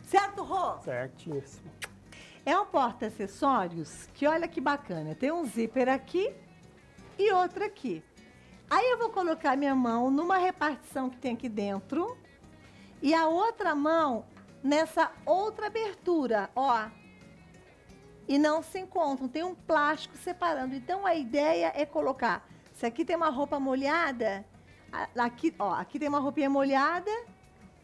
Certo, Rô? Certíssimo. É um porta-acessórios que olha que bacana. Tem um zíper aqui e outro aqui. Aí eu vou colocar minha mão numa repartição que tem aqui dentro e a outra mão nessa outra abertura, ó. E não se encontram, tem um plástico separando. Então a ideia é colocar, se aqui tem uma roupa molhada, aqui, ó, aqui tem uma roupinha molhada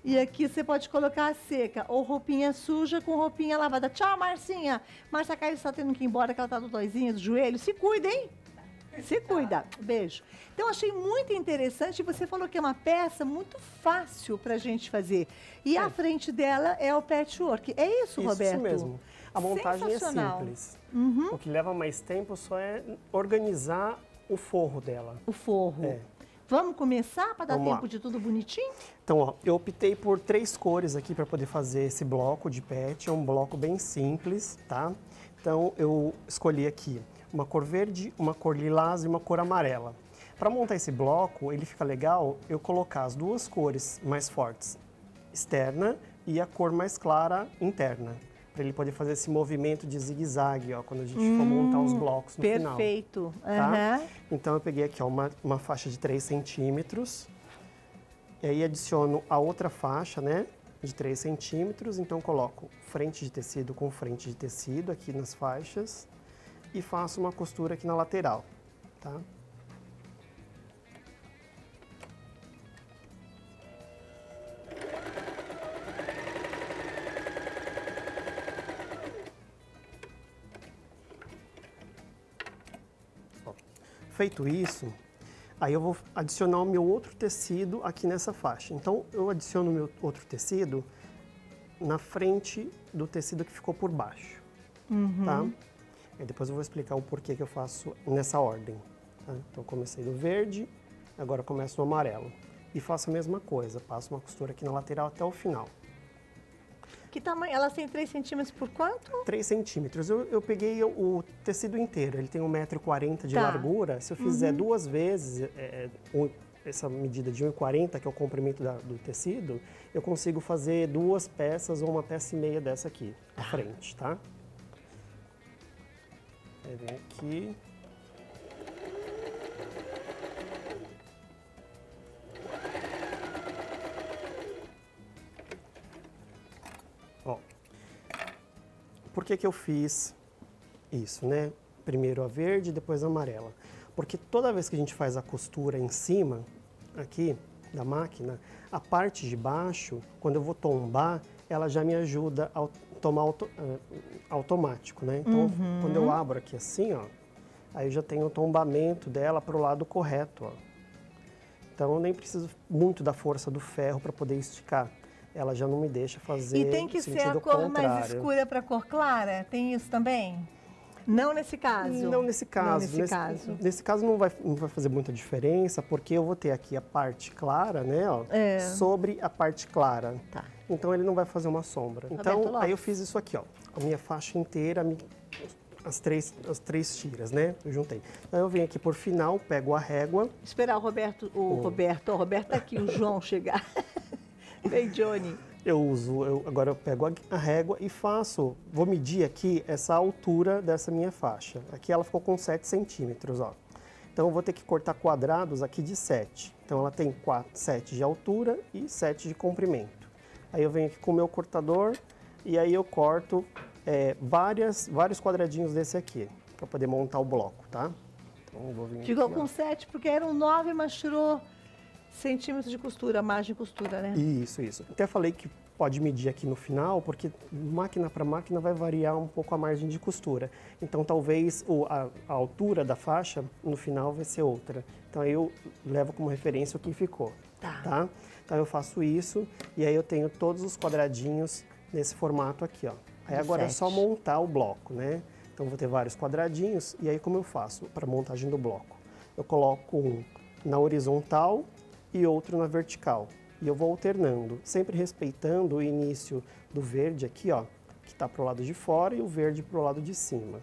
e aqui você pode colocar a seca, ou roupinha suja com roupinha lavada. Tchau, Marcinha. Márcia Caio está tendo que ir embora, que ela tá do dóizinho, do joelho. Se cuida, hein? Se cuida. Beijo. Então, achei muito interessante. Você falou que é uma peça muito fácil pra gente fazer. E a frente dela é o patchwork. É isso, Roberto? Isso mesmo. A montagem é simples. O que leva mais tempo só é organizar o forro dela. O forro. É. Vamos começar para dar Vamos tempo lá. de tudo bonitinho? Então, ó, eu optei por 3 cores aqui para poder fazer esse bloco de patch. É um bloco bem simples, tá? Então, eu escolhi aqui uma cor verde, uma cor lilás e uma cor amarela. Para montar esse bloco, ele fica legal eu colocar as 2 cores mais fortes externa e a cor mais clara interna, para ele poder fazer esse movimento de zigue-zague, ó, quando a gente for montar os blocos no final. Perfeito. Tá? Então eu peguei aqui ó, uma faixa de 3 centímetros, e aí adiciono a outra faixa, né, de 3 centímetros, então coloco frente de tecido com frente de tecido aqui nas faixas e faço uma costura aqui na lateral, tá? Feito isso, aí eu vou adicionar o meu outro tecido aqui nessa faixa. Então, eu adiciono o meu outro tecido na frente do tecido que ficou por baixo, tá? E depois eu vou explicar o porquê que eu faço nessa ordem, tá? Então, eu comecei do verde, agora eu começo no amarelo. E faço a mesma coisa, passo uma costura aqui na lateral até o final. Que tamanho? Elas têm 3 centímetros por quanto? 3 centímetros. Eu peguei o tecido inteiro, ele tem 1,40 m de largura. Se eu fizer 2 vezes essa medida de 1,40 m, que é o comprimento do tecido, eu consigo fazer 2 peças ou uma peça e meia dessa aqui, à frente, tá? Aí vem aqui. Ó, por que que eu fiz isso, né? Primeiro a verde, depois a amarela. Porque toda vez que a gente faz a costura em cima, aqui, da máquina, a parte de baixo, quando eu vou tombar, ela já me ajuda a tomar automático, né? Então, quando eu abro aqui assim, ó, aí eu já tenho o tombamento dela para o lado correto, ó. Então, eu nem preciso muito da força do ferro para poder esticar. Ela já não me deixa fazer E tem que ser a cor mais escura para cor clara? Tem isso também? Não nesse caso? Não nesse caso. Não nesse caso. Nesse caso não vai fazer muita diferença, porque eu vou ter aqui a parte clara, né, ó, sobre a parte clara. Tá. Então, ele não vai fazer uma sombra. Então, aí eu fiz isso aqui, ó. A minha faixa inteira, as três tiras, né? Eu juntei. Então, eu venho aqui por final, pego a régua. Esperar o Roberto tá aqui, o João chegar. Vem, Johnny. Agora eu pego a régua e vou medir aqui essa altura dessa minha faixa. Aqui ela ficou com 7 centímetros, ó. Então eu vou ter que cortar quadrados aqui de 7. Então ela tem 7 de altura e 7 de comprimento. Aí eu venho aqui com o meu cortador e aí eu corto vários quadradinhos desse aqui, para poder montar o bloco, tá? Então eu vou vir Ficou aqui, com 7 porque eram 9, mas tirou centímetros de costura, margem de costura, né? Isso. Até falei que pode medir aqui no final, porque máquina para máquina vai variar um pouco a margem de costura. Então, talvez a altura da faixa no final vai ser outra. Então, aí eu levo como referência o que ficou, tá? Então, eu faço isso e aí eu tenho todos os quadradinhos nesse formato aqui, ó. Aí agora é só montar o bloco, né? Então, vou ter vários quadradinhos e aí como eu faço para montagem do bloco? Eu coloco um na horizontal e outro na vertical. E eu vou alternando, sempre respeitando o início do verde aqui, ó, que está para o lado de fora, e o verde para o lado de cima.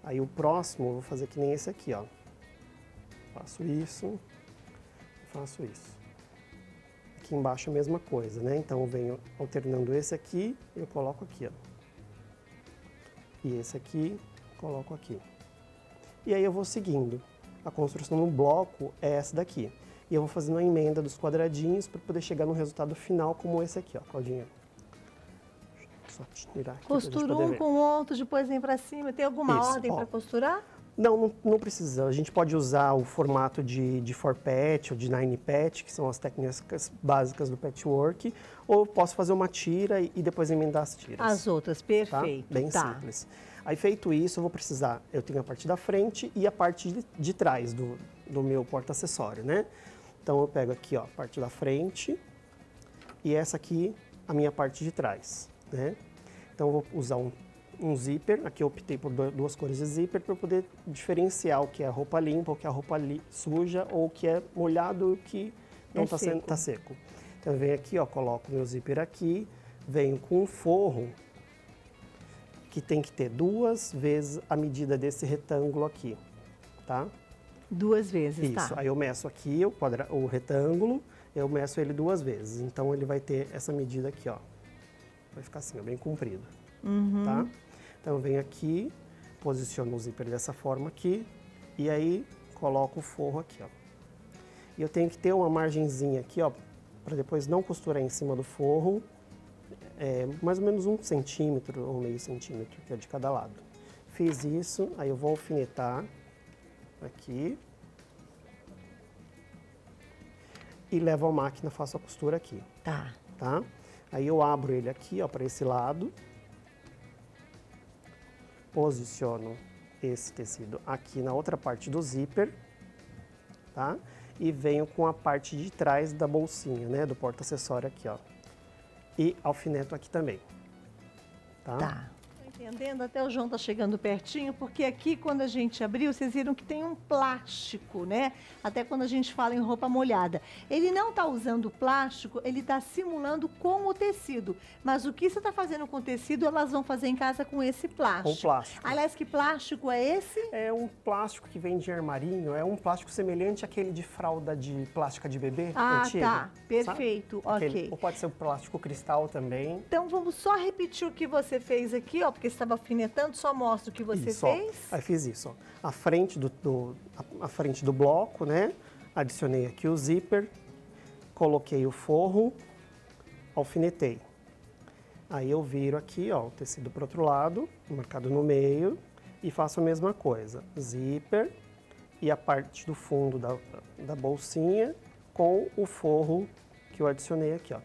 Aí o próximo eu vou fazer que nem esse aqui, ó. Faço isso. Aqui embaixo a mesma coisa, né? Então eu venho alternando esse aqui, eu coloco aqui, ó. E esse aqui, coloco aqui. E aí eu vou seguindo. A construção no bloco é essa daqui. E eu vou fazendo a emenda dos quadradinhos para poder chegar no resultado final como esse aqui, ó, Claudinha. Só tirar aqui Costura um com o outro, depois vem para cima. Tem alguma ordem para costurar? Não precisa. A gente pode usar o formato de 4-patch ou de 9-patch, que são as técnicas básicas do patchwork, ou eu posso fazer uma tira e depois emendar as tiras. As outras, perfeito. Tá? Bem simples. Aí feito isso, eu tenho a parte da frente e a parte de trás do meu porta-acessório, né? Então eu pego aqui, ó, a parte da frente e essa aqui, a minha parte de trás, né? Então eu vou usar um zíper, aqui eu optei por duas cores de zíper para poder diferenciar o que é roupa limpa, o que é roupa suja, ou o que é molhado e o que não está seco. Então eu venho aqui, ó, coloco meu zíper aqui, venho com um forro que tem que ter 2 vezes a medida desse retângulo aqui, tá? 2 vezes, isso. Tá. Aí eu meço aqui o retângulo, eu meço ele 2 vezes. Então ele vai ter essa medida aqui, ó. Vai ficar assim, ó, bem comprido, tá? Então eu venho aqui, posiciono o zíper dessa forma aqui e aí coloco o forro aqui, ó. E eu tenho que ter uma margenzinha aqui, ó, para depois não costurar em cima do forro, mais ou menos 1 centímetro ou meio centímetro, que é de cada lado. Fiz isso, aí eu vou alfinetar aqui e levo a máquina, faço a costura aqui. Tá? Aí eu abro ele aqui, ó, para esse lado. Posiciono esse tecido aqui na outra parte do zíper, tá? E venho com a parte de trás da bolsinha, né, do porta-acessório aqui, ó. E alfineto aqui também, tá? Tô entendendo, até o João tá chegando pertinho, porque aqui quando a gente abriu, vocês viram que tem um plástico, né? Até quando a gente fala em roupa molhada. Ele não tá usando plástico, ele tá simulando com o tecido. Mas o que você tá fazendo com o tecido, elas vão fazer em casa com esse plástico. Com plástico. Aliás, que plástico é esse? É um plástico que vem de armarinho, é um plástico semelhante àquele de fralda de plástica de bebê antiga. Tá, perfeito, ok. Ou pode ser o plástico cristal também. Então vamos só repetir o que você fez aqui, ó, porque você estava alfinetando, só mostra o que você fez. Aí fiz isso, ó. A frente do bloco, né? Adicionei aqui o zíper, coloquei o forro, alfinetei. Aí eu viro aqui, ó, o tecido para o outro lado, marcado no meio, e faço a mesma coisa. Zíper e a parte do fundo da bolsinha com o forro que eu adicionei aqui, ó.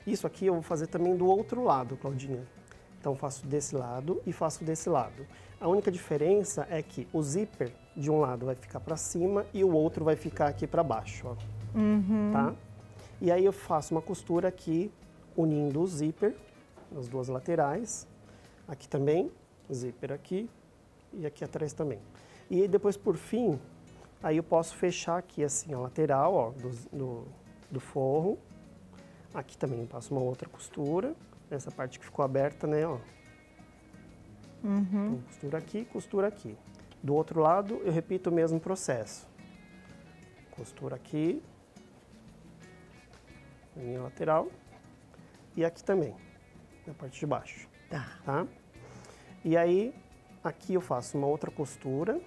Isso aqui eu vou fazer também do outro lado, Claudinha. Então, faço desse lado e faço desse lado. A única diferença é que o zíper de um lado vai ficar para cima e o outro vai ficar aqui para baixo, ó. Tá? E aí eu faço uma costura aqui, unindo o zíper nas duas laterais. Aqui também, o zíper aqui e aqui atrás também. E aí depois, por fim, aí eu posso fechar aqui assim a lateral, ó, do forro. Aqui também eu passo uma outra costura. Essa parte que ficou aberta, né, ó. Então, costura aqui. Do outro lado, eu repito o mesmo processo. Costura aqui, na linha lateral, e aqui também, na parte de baixo. Tá? E aí, aqui eu faço uma outra costura,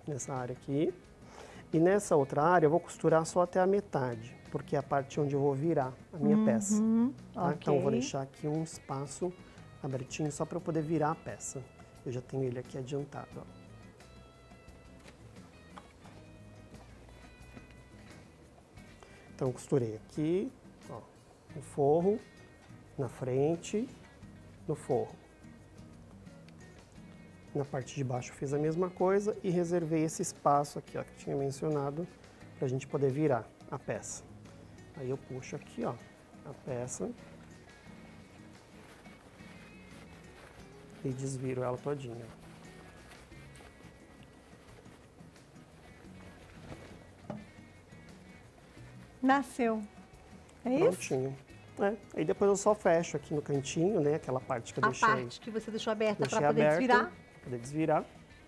nessa área aqui. E nessa outra área, eu vou costurar só até a metade, porque é a parte onde eu vou virar a minha peça. Tá? Okay. Então, eu vou deixar aqui um espaço abertinho só para eu poder virar a peça. Eu já tenho ele aqui adiantado, ó. Então, eu costurei aqui, ó, no forro, na frente, no forro. Na parte de baixo eu fiz a mesma coisa e reservei esse espaço aqui, ó, que eu tinha mencionado, para a gente poder virar a peça. Aí eu puxo aqui, ó, a peça e desviro ela todinha. Nasceu. É isso? Prontinho. Aí depois eu só fecho aqui no cantinho, né, aquela parte que eu deixei. A parte que você deixou aberta para poder aberta, desvirar? Pra poder desvirar.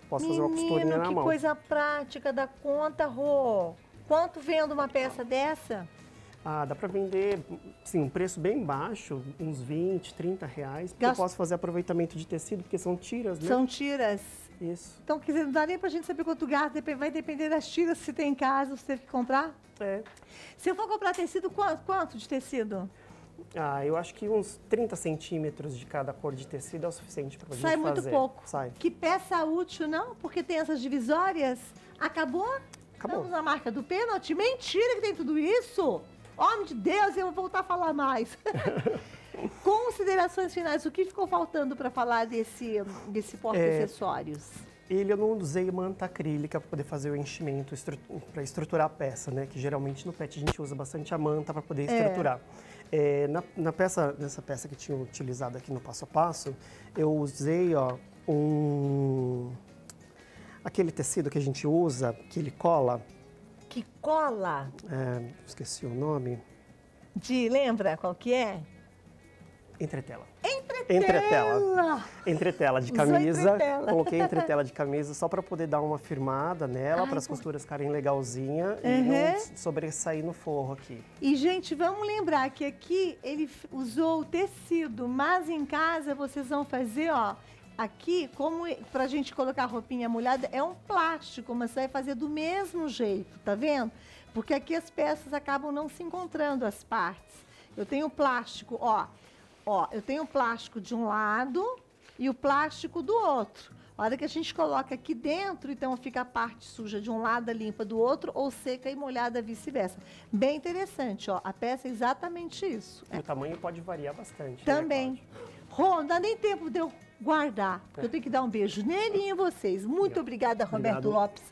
Posso fazer uma costurinha na que mão. Coisa prática da conta, Rô. Quanto vendo uma peça dessa? Ah, dá para vender, sim, um preço bem baixo, uns 20, 30 reais. Porque eu posso fazer aproveitamento de tecido, porque são tiras, né? São tiras. Isso. Então, quer dizer, não dá nem pra gente saber quanto gasta, vai depender das tiras que você tem em casa, você teve que comprar? É. Se eu for comprar tecido, quanto de tecido? Ah, eu acho que uns 30 centímetros de cada cor de tecido é o suficiente para a gente Sai fazer. muito pouco. Sai. Que peça útil, não? Porque tem essas divisórias. Acabou? Acabou. Estamos na marca do pênalti? Mentira que tem tudo isso! Homem de Deus, eu vou voltar a falar mais. Considerações finais, o que ficou faltando para falar desse porta-acessórios? Ele eu não usei manta acrílica para poder fazer o enchimento, para estruturar a peça, né? Que geralmente no pet a gente usa bastante a manta para poder estruturar. Nessa peça que tinha utilizado aqui no passo a passo, eu usei aquele tecido que a gente usa, que ele cola. Que cola? Esqueci o nome. Lembra qual que é? Entretela. Entretela! Entretela de camisa. Coloquei entretela de camisa só para poder dar uma firmada nela, para as costuras ficarem legalzinha e não sobressair no forro aqui. E, gente, vamos lembrar que aqui ele usou o tecido, mas em casa vocês vão fazer, ó, aqui, como pra gente colocar a roupinha molhada, é um plástico, mas você vai fazer do mesmo jeito, tá vendo? Porque aqui as peças acabam não se encontrando, as partes. Eu tenho plástico, ó, eu tenho o plástico de um lado e o plástico do outro. A hora que a gente coloca aqui dentro, então fica a parte suja de um lado, a limpa do outro, ou seca e molhada vice-versa. Bem interessante, ó, a peça é exatamente isso. E o tamanho pode variar bastante. Também. Né, Rô, não dá nem tempo de eu guardar, porque eu tenho que dar um beijo nele e em vocês. Muito obrigada, Roberto Lopes.